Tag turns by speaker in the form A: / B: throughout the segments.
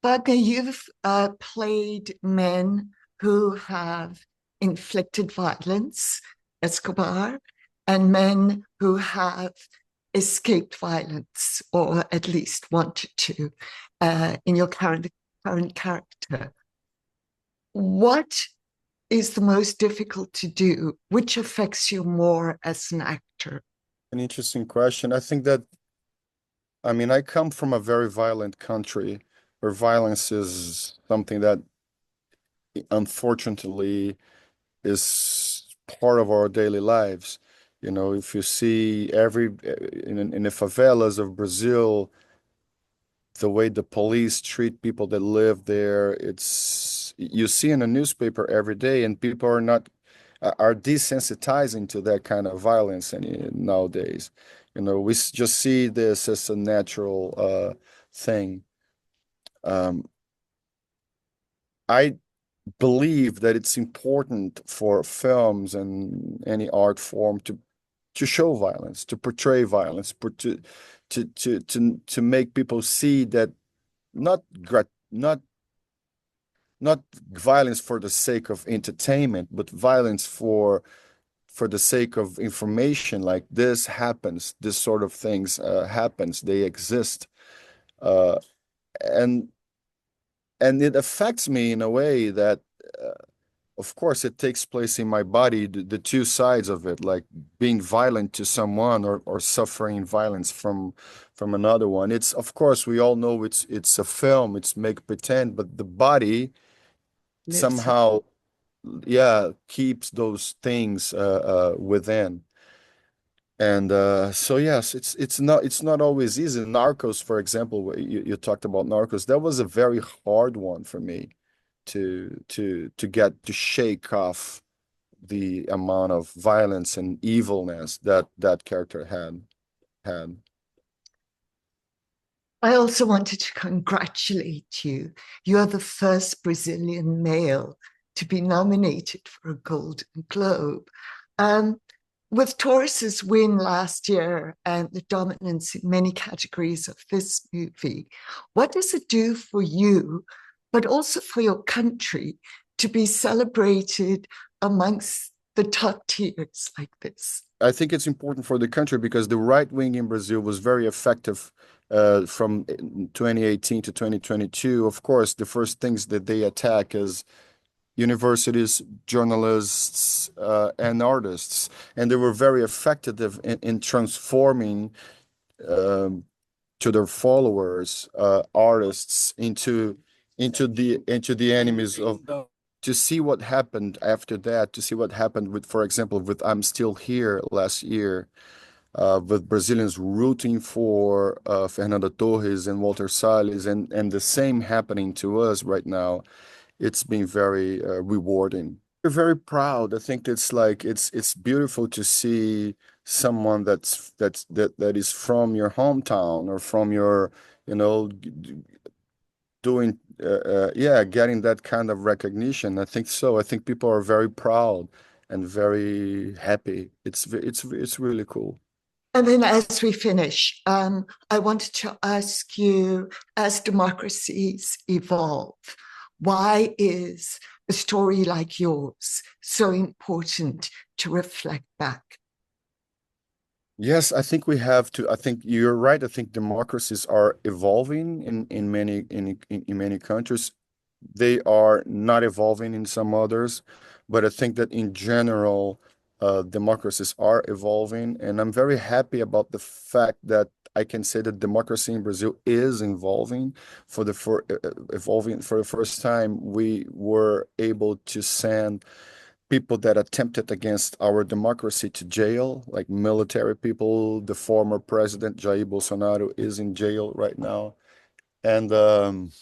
A: Wagner, you've played men who have inflicted violence, Escobar, and men who have escaped violence, or at least wanted to, in your current character. What is the most difficult to do? Which affects you more as an actor?
B: An interesting question. I think that, I mean, I come from a very violent country where violence is something that unfortunately is part of our daily lives. You know, if you see in the favelas of Brazil, the way the police treat people that live there, it's you see in the newspaper every day, and people are not are desensitizing to that kind of violence nowadays. You know, just see this as a natural thing. Um, I believe that it's important for films and any art form to show violence, to portray violence, to make people see that not not violence for the sake of entertainment, but violence for the sake of information. Like this happens, this sort of things happens, they exist, uh, and and it affects me in a way that. Of course, it takes place in my body, the two sides of it, like being violent to someone or suffering violence from another one. It's of course we all know it's a film, it's make pretend, but the body
A: Lives it.
B: somehow, yeah, keeps those things within. And so yes, it's not always easy. Narcos, for example, you talked about Narcos, that was a very hard one for me to get to shake off the amount of violence and evilness that that character had.
A: I also wanted to congratulate you. You're the first Brazilian male to be nominated for a Golden Globe. Um, with Taurus's win last year and the dominance in many categories of this movie, what does it do for you, but also for your country, to be celebrated amongst the top tiers like this?
B: I think it's important for the country because the right wing in Brazil was very effective from 2018 to 2022. Of course, the first things that they attack is universities, journalists, and artists, and they were very effective in transforming um, to their followers, artists into the enemies of. To see what happened after that, to see what happened with, for example, with I'm Still Here last year, with Brazilians rooting for Fernando Torres and Walter Salles, and the same happening to us right now. It's been very rewarding. We're very proud. I think it's like it's beautiful to see someone that is from your hometown or from your, you know, doing yeah, getting that kind of recognition. I think so. I think people are very proud and very happy. It's really cool.
A: And then, as we finish, I wanted to ask you, as democracies evolve, why is a story like yours so important to reflect back?
B: Yes, I think we have to. I think you're right. I think democracies are evolving in many countries. They are not evolving in some others, but I think that in general, democracies are evolving, and I'm very happy about the fact that I can say that democracy in Brazil is evolving for the first time. We were able to send people that attempted against our democracy to jail, like military people. The former president Jair Bolsonaro is in jail right now, and um,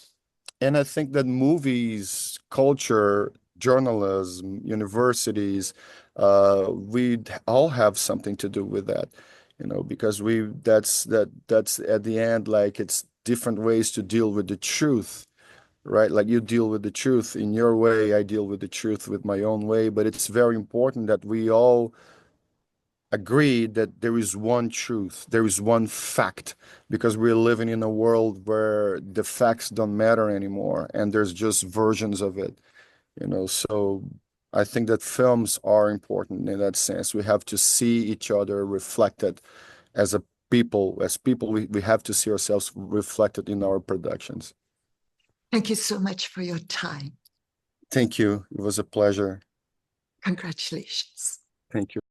B: and I think that movies, culture, journalism, universities, we all have something to do with that, you know, because that's at the end, like it's different ways to deal with the truth, right? Like you deal with the truth in your way, I deal with the truth with my own way, but it's very important that we all agree that there is one truth, there is one fact, because we're living in a world where the facts don't matter anymore, and there's just versions of it, you know. So I think that films are important in that sense. We have to see each other reflected as a people, we have to see ourselves reflected in our productions.
A: Thank you so much for your time.
B: Thank you. It was a pleasure.
A: Congratulations.
B: Thank you.